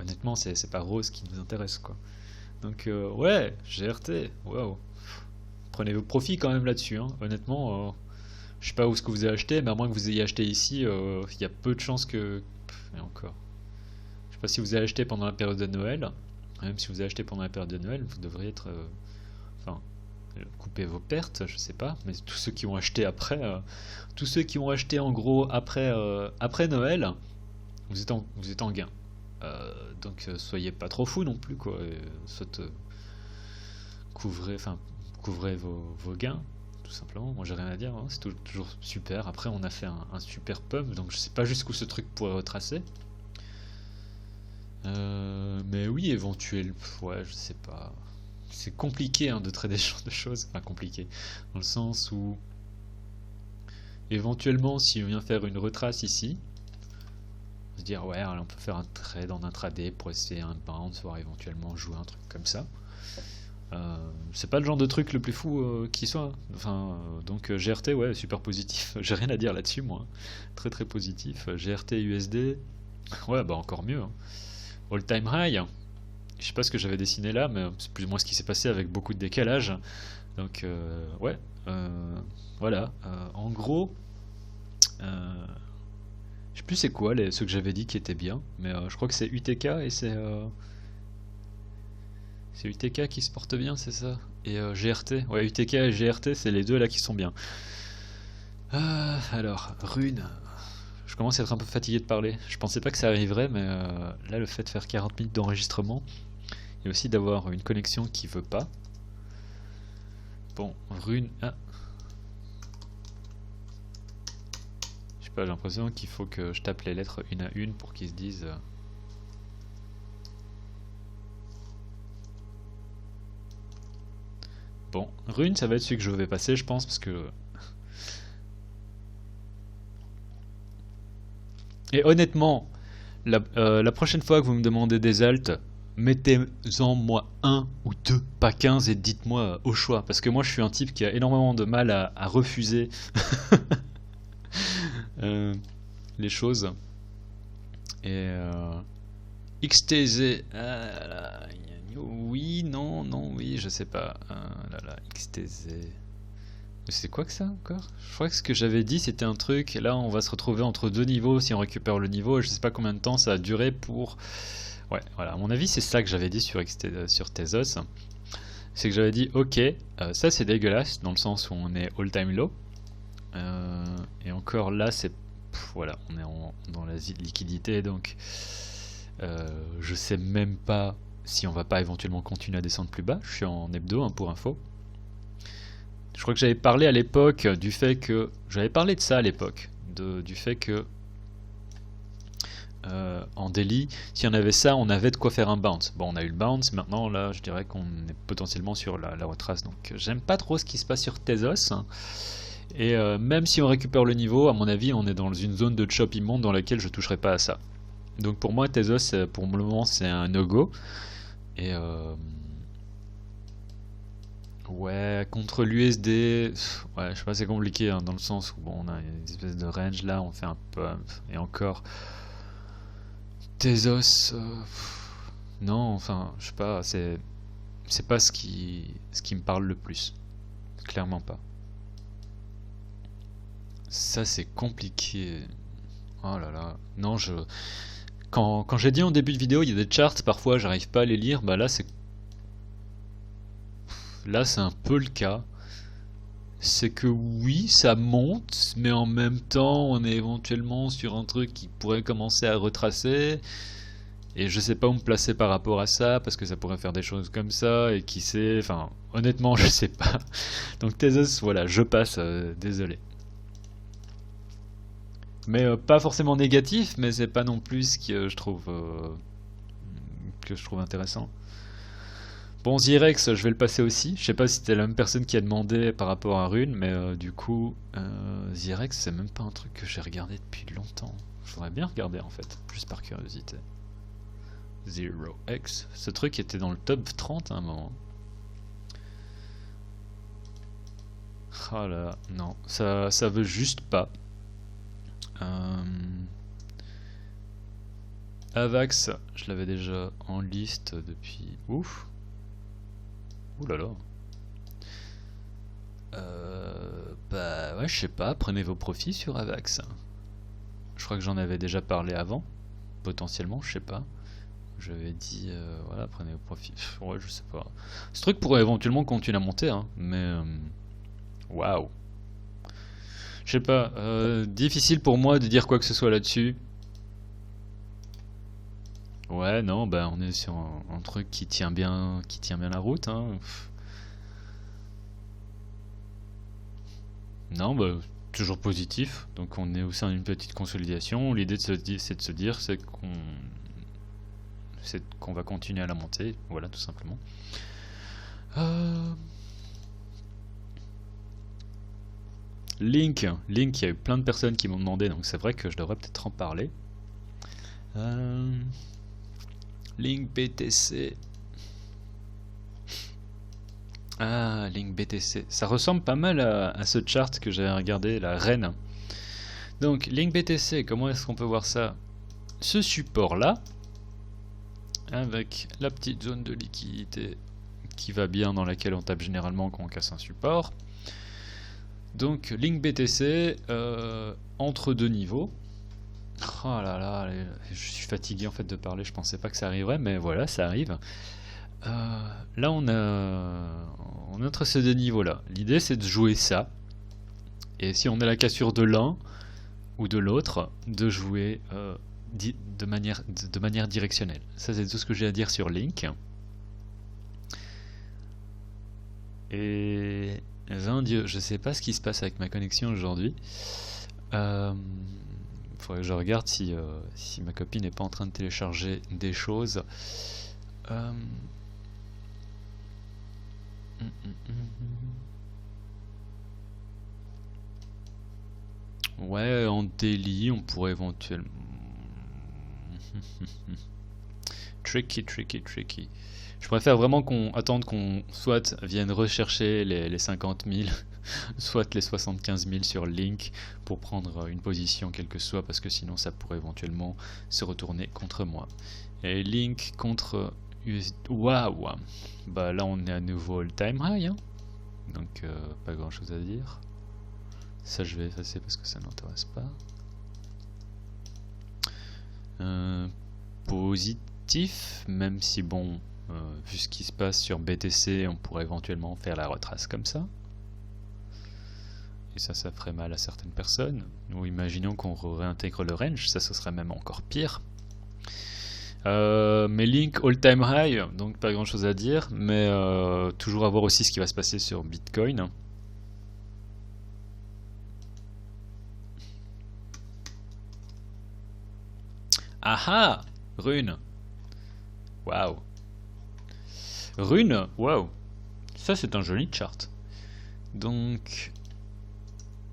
Honnêtement, c'est pas Rose qui nous intéresse, quoi. Donc, ouais, GRT, waouh. Prenez vos profits quand même là-dessus, hein. Honnêtement, je sais pas où ce que vous avez acheté, mais à moins que vous ayez acheté ici, il y a peu de chances que. Et encore. Je sais pas si vous avez acheté pendant la période de Noël. Même si vous avez acheté pendant la période de Noël, vous devriez être. Enfin, couper vos pertes, je sais pas, mais tous ceux qui ont acheté après, tous ceux qui ont acheté en gros après Noël, vous êtes en gain. Donc soyez pas trop fous non plus, quoi. Soit couvrez vos gains, tout simplement. Moi j'ai rien à dire, hein. C'est toujours super. Après on a fait un super pump, donc je sais pas jusqu'où ce truc pourrait retracer. Mais oui, éventuel, ouais, je sais pas. C'est compliqué, hein, de traiter ce genre de choses. Enfin, compliqué. Dans le sens où, éventuellement, si on vient faire une retrace ici, on va se dire, ouais, alors on peut faire un trade en intraday pour essayer un bounce, voire éventuellement jouer un truc comme ça. C'est pas le genre de truc le plus fou qui soit. Enfin, donc GRT, ouais, super positif. J'ai rien à dire là-dessus, moi. Très très positif. GRT USD, ouais, bah encore mieux. Hein. All time high. Je sais pas ce que j'avais dessiné là, mais c'est plus ou moins ce qui s'est passé avec beaucoup de décalage. Donc, ouais, voilà. En gros, je sais plus c'est quoi ceux que j'avais dit qui étaient bien, mais je crois que c'est UTK et c'est UTK qui se porte bien, c'est ça. Et GRT, ouais, UTK et GRT, c'est les deux là qui sont bien. Alors, Rune. Je commence à être un peu fatigué de parler. Je pensais pas que ça arriverait, mais là, le fait de faire 40 minutes d'enregistrement, et aussi d'avoir une connexion qui veut pas. Bon, Rune. Ah. Je sais pas, j'ai l'impression qu'il faut que je tape les lettres une à une pour qu'ils se disent. Bon, Rune, ça va être celui que je vais passer, je pense, parce que. Et honnêtement, la prochaine fois que vous me demandez des alts, mettez-en moi 1 ou 2, pas 15, et dites-moi au choix. Parce que moi je suis un type qui a énormément de mal à refuser les choses. Et XTZ, oui, non, non, oui, je sais pas. XTZ. C'est quoi que ça encore? Je crois que ce que j'avais dit c'était un truc, là on va se retrouver entre deux niveaux si on récupère le niveau, et je sais pas combien de temps ça a duré pour... Ouais, voilà, à mon avis c'est ça que j'avais dit sur Tezos. C'est que j'avais dit, ok, ça c'est dégueulasse, dans le sens où on est all time low. Et encore là c'est... Voilà, on est dans la liquidité, donc... je sais même pas si on va pas éventuellement continuer à descendre plus bas. Je suis en hebdo, hein, pour info. Je crois que j'avais parlé à l'époque du fait que... J'avais parlé de ça à l'époque. Du fait que... en daily, si on avait ça, on avait de quoi faire un bounce. Bon, on a eu le bounce, maintenant là, je dirais qu'on est potentiellement sur la retrace. Donc j'aime pas trop ce qui se passe sur Tezos. Et même si on récupère le niveau, à mon avis, on est dans une zone de chop immonde dans laquelle je toucherai pas à ça. Donc pour moi, Tezos, pour le moment, c'est un no-go. Et... ouais, contre l'USD, ouais, je sais pas, c'est compliqué, hein, dans le sens où bon, on a une espèce de range là, on fait un pump, et encore. Tezos, non, enfin, je sais pas, c'est pas ce qui me parle le plus. Clairement pas. Ça, c'est compliqué. Oh là là. Non, quand j'ai dit en début de vidéo, il y a des charts, parfois j'arrive pas à les lire, bah là, c'est un peu le cas. C'est que oui, ça monte, mais en même temps, on est éventuellement sur un truc qui pourrait commencer à retracer. Et je sais pas où me placer par rapport à ça, parce que ça pourrait faire des choses comme ça, et qui sait, enfin, honnêtement, je sais pas. Donc Tezos, voilà, je passe, désolé. Mais pas forcément négatif, mais c'est pas non plus ce que je trouve intéressant. Bon, Zirex, je vais le passer aussi. Je sais pas si c'était la même personne qui a demandé par rapport à Rune, mais du coup, Zirex, c'est même pas un truc que j'ai regardé depuis longtemps. Je voudrais bien regarder en fait, juste par curiosité. Zero X, ce truc était dans le top 30 à un moment. Ah là, non, ça veut juste pas. Avax, je l'avais déjà en liste depuis... Ouf. Ouh là là. Bah ouais, je sais pas, prenez vos profits sur Avax. Je crois que j'en avais déjà parlé avant, potentiellement, je sais pas. J'avais dit, voilà, prenez vos profits. Ouais, je sais pas. Ce truc pourrait éventuellement continuer à monter, hein, mais... Waouh. Je sais pas, difficile pour moi de dire quoi que ce soit là-dessus. Ouais, non, bah on est sur un truc qui tient bien la route, hein. Non, bah toujours positif. Donc on est au sein d'une petite consolidation. L'idée c'est de se dire, c'est qu'on va continuer à la monter. Voilà, tout simplement. Link, il y a eu plein de personnes qui m'ont demandé, donc c'est vrai que je devrais peut-être en parler. Link BTC. Ah, Link BTC. Ça ressemble pas mal à ce chart que j'avais regardé, la reine. Donc, Link BTC, comment est-ce qu'on peut voir ça? Ce support-là, avec la petite zone de liquidité qui va bien, dans laquelle on tape généralement quand on casse un support. Donc, Link BTC, entre deux niveaux. Oh là là, je suis fatigué en fait de parler, je pensais pas que ça arriverait, mais voilà, ça arrive. Là, on est entre ces deux niveaux-là. L'idée, c'est de jouer ça. Et si on a la cassure de l'un ou de l'autre, de jouer de manière directionnelle. Ça, c'est tout ce que j'ai à dire sur Link. Et... Vain Dieu, je sais pas ce qui se passe avec ma connexion aujourd'hui. Faudrait que je regarde si ma copine n'est pas en train de télécharger des choses. Ouais, en daily, on pourrait éventuellement... tricky. Je préfère vraiment qu'on attende qu'on soit vienne rechercher les 50 000, soit les 75 000 sur Link pour prendre une position quelle que soit, parce que sinon ça pourrait éventuellement se retourner contre moi. Et Link contre US... Waouh! Bah là on est à nouveau all time high, hein. Donc pas grand chose à dire. Ça je vais effacer parce que ça n'intéresse pas. Positif, même si bon, vu ce qui se passe sur BTC, on pourrait éventuellement faire la retrace comme ça. Et ça ferait mal à certaines personnes. Ou imaginons qu'on réintègre le range, ça ce serait même encore pire. Mais Link all time high, donc pas grand chose à dire, mais toujours à voir aussi ce qui va se passer sur Bitcoin. Aha! Rune! Waouh! Rune! Waouh! Ça c'est un joli chart. Donc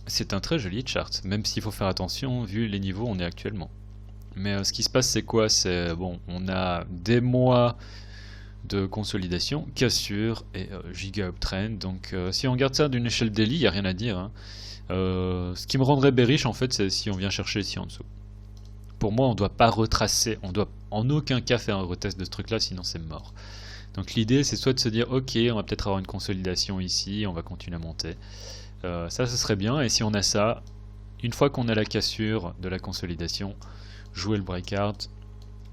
c'est un très joli chart, même s'il faut faire attention vu les niveaux où on est actuellement. Mais ce qui se passe c'est quoi? C'est bon, on a des mois de consolidation, cassure et giga uptrend. Donc si on regarde ça d'une échelle daily, il n'y a rien à dire, hein. Ce qui me rendrait bearish en fait, c'est si on vient chercher ici en dessous. Pour moi, on ne doit pas retracer, on doit en aucun cas faire un retest de ce truc là, sinon c'est mort. Donc l'idée c'est soit de se dire ok, on va peut-être avoir une consolidation ici, on va continuer à monter. Ça ce serait bien, et si on a ça, une fois qu'on a la cassure de la consolidation, jouer le breakout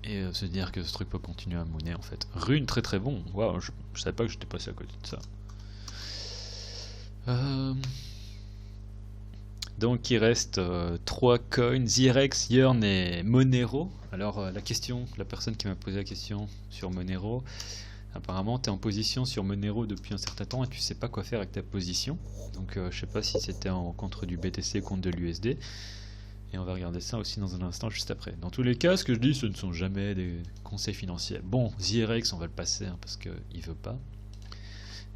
et se dire que ce truc peut continuer à mooner en fait. Rune très très bon, waouh, je savais pas que j'étais passé à côté de ça. Donc il reste 3 coins, Zirex, Yearn et Monero. Alors la personne qui m'a posé la question sur Monero, apparemment tu es en position sur Monero depuis un certain temps et tu sais pas quoi faire avec ta position. Donc je sais pas si c'était contre du BTC contre de l'USD. Et on va regarder ça aussi dans un instant juste après. Dans tous les cas, ce que je dis, ce ne sont jamais des conseils financiers. Bon, Zirex, on va le passer hein, parce qu'il veut pas.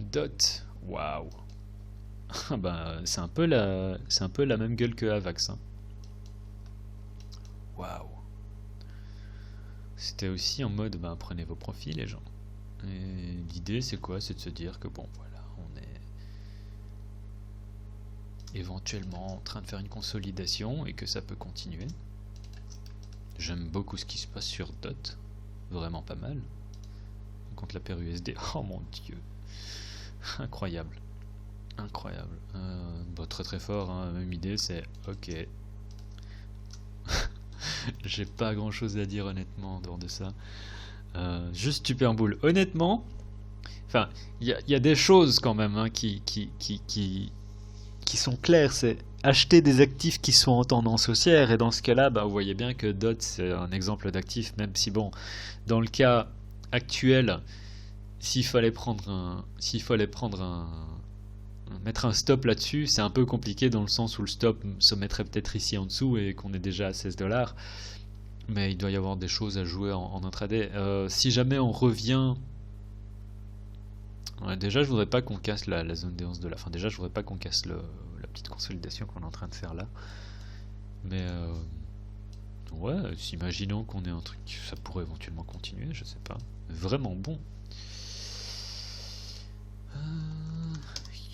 Dot, waouh. Ben, c'est un peu la même gueule que Avax. Hein. Waouh. C'était aussi en mode, ben, prenez vos profits les gens. Et l'idée c'est quoi? C'est de se dire que bon, voilà, on est éventuellement en train de faire une consolidation et que ça peut continuer. J'aime beaucoup ce qui se passe sur DOT. Vraiment pas mal. Contre la paire USD. Oh mon dieu. Incroyable. Incroyable. Bon, très très fort, hein. Même idée, c'est ok. J'ai pas grand chose à dire honnêtement en dehors de ça. Juste super boule. Honnêtement, enfin, il y a des choses quand même hein, qui sont claires. C'est acheter des actifs qui sont en tendance haussière. Et dans ce cas-là, bah, vous voyez bien que DOT c'est un exemple d'actif, même si bon, dans le cas actuel, s'il fallait mettre un stop là-dessus, c'est un peu compliqué dans le sens où le stop se mettrait peut-être ici en dessous et qu'on est déjà à 16 $. Mais il doit y avoir des choses à jouer en intraday. Si jamais on revient... Ouais, déjà, je voudrais pas qu'on casse la zone des 11 $. Enfin, déjà, je voudrais pas qu'on casse la petite consolidation qu'on est en train de faire là. Mais... ouais, imaginons qu'on ait un truc... Ça pourrait éventuellement continuer, je sais pas. Vraiment bon.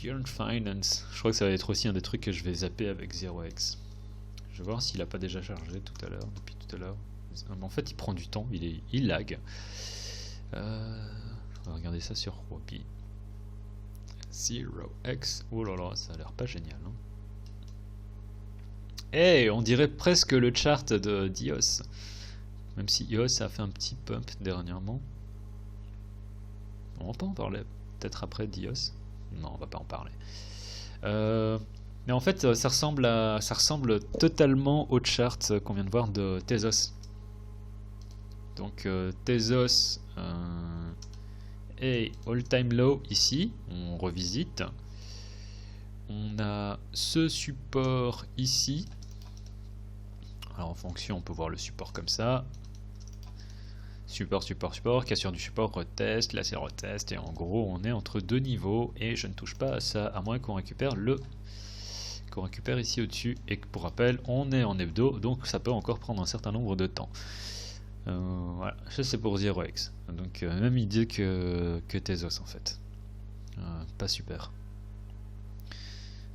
Yearn Finance. Je crois que ça va être aussi un des trucs que je vais zapper avec 0x. Je vais voir s'il a pas déjà chargé tout à l'heure, depuis tout à l'heure. En fait, il prend du temps, il lag. On va regarder ça sur Huobi. 0x. Oh là là, ça a l'air pas génial. Hein. Hey, on dirait presque le chart de d'IOS. Même si IOS a fait un petit pump dernièrement. On va pas en parler peut-être après d'IOS. Non, on va pas en parler. Mais en fait, ça ressemble totalement au chart qu'on vient de voir de Tezos. Donc Tezos est all-time low ici. On revisite. On a ce support ici. Alors en fonction, on peut voir le support comme ça. Support, support, support, cassure du support, retest, là c'est retest, et en gros on est entre deux niveaux, et je ne touche pas à ça, à moins qu'on récupère ici au-dessus, et pour rappel, on est en hebdo, donc ça peut encore prendre un certain nombre de temps. Voilà, ça c'est pour 0x. Donc même idée que Tezos en fait. Pas super.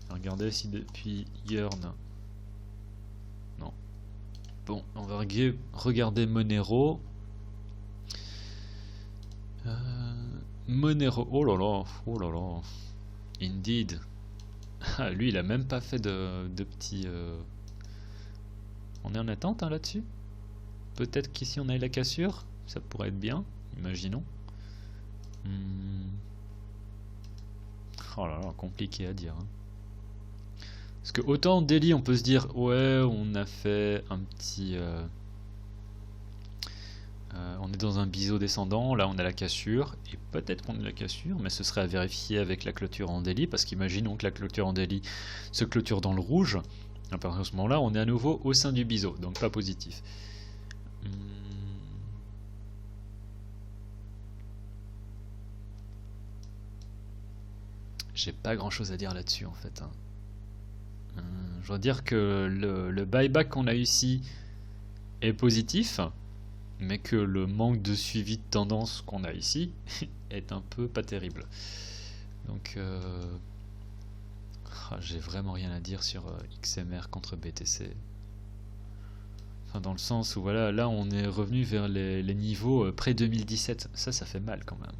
Regardez si depuis Yearn. Non. Bon, on va regarder Monero. Monero, oh là là. Indeed. Ah, lui il a même pas fait de petits... On est en attente hein, là-dessus. Peut-être qu'ici on a eu la cassure. Ça pourrait être bien, imaginons. Oh là là, compliqué à dire. Hein. Parce que autant en daily on peut se dire ouais on a fait un petit... on est dans un biseau descendant, là on a la cassure, et peut-être qu'on a la cassure, mais ce serait à vérifier avec la clôture en daily, parce qu'imaginons que la clôture en daily se clôture dans le rouge, à partir de ce moment-là on est à nouveau au sein du biseau, donc pas positif. J'ai pas grand chose à dire là-dessus en fait. Hein. Je dois dire que le buyback qu'on a ici est positif, mais que le manque de suivi de tendance qu'on a ici est un peu pas terrible. Donc j'ai vraiment rien à dire sur XMR contre BTC. Enfin, dans le sens où voilà, là on est revenu vers les niveaux pré-2017. Ça fait mal quand même.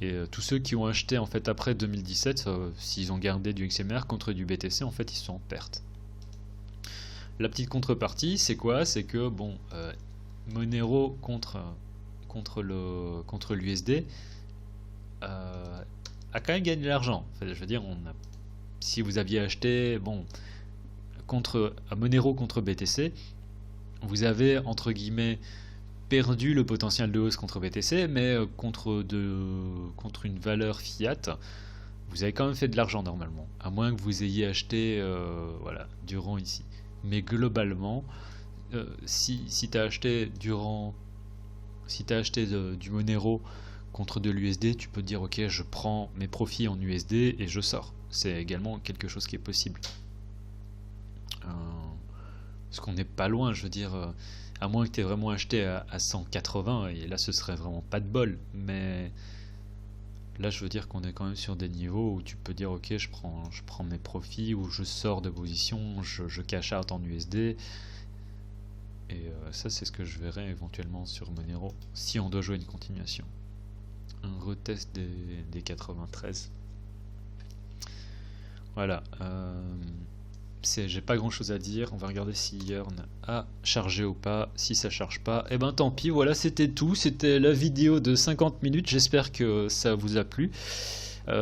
Et tous ceux qui ont acheté en fait après 2017, s'ils ont gardé du XMR contre du BTC, en fait ils sont en perte. La petite contrepartie, c'est quoi? C'est que bon, Monero contre l'USD a quand même gagné de l'argent. Enfin, je veux dire, si vous aviez acheté bon Monero contre BTC, vous avez entre guillemets perdu le potentiel de hausse contre BTC, mais contre une valeur fiat, vous avez quand même fait de l'argent normalement, à moins que vous ayez acheté voilà, durant ici. Mais globalement, si tu as acheté du Monero contre de l'USD, tu peux te dire ok, je prends mes profits en USD et je sors. C'est également quelque chose qui est possible. Parce qu'on n'est pas loin, je veux dire, à moins que tu aies vraiment acheté à 180, et là ce serait vraiment pas de bol, mais là je veux dire qu'on est quand même sur des niveaux où tu peux dire ok, je prends mes profits, ou je sors de position, je cash out en USD, et ça c'est ce que je verrai éventuellement sur Monero, si on doit jouer une continuation. Un retest des 93. Voilà. J'ai pas grand chose à dire, on va regarder si Yearn a chargé ou pas. Si ça charge pas, et ben tant pis, voilà, c'était tout, c'était la vidéo de 50 minutes, j'espère que ça vous a plu.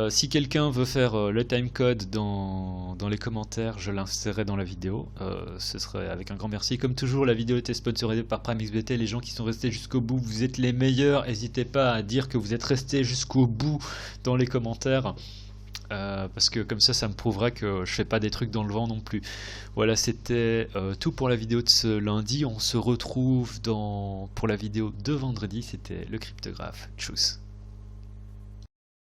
Si quelqu'un veut faire le timecode dans les commentaires, je l'insérerai dans la vidéo, ce serait avec un grand merci. Comme toujours, la vidéo était sponsorisée par PrimeXBT, les gens qui sont restés jusqu'au bout, vous êtes les meilleurs, n'hésitez pas à dire que vous êtes restés jusqu'au bout dans les commentaires. Parce que comme ça me prouvera que je fais pas des trucs dans le vent non plus. Voilà, c'était tout pour la vidéo de ce lundi. On se retrouve pour la vidéo de vendredi. C'était le cryptographe. Tchuss.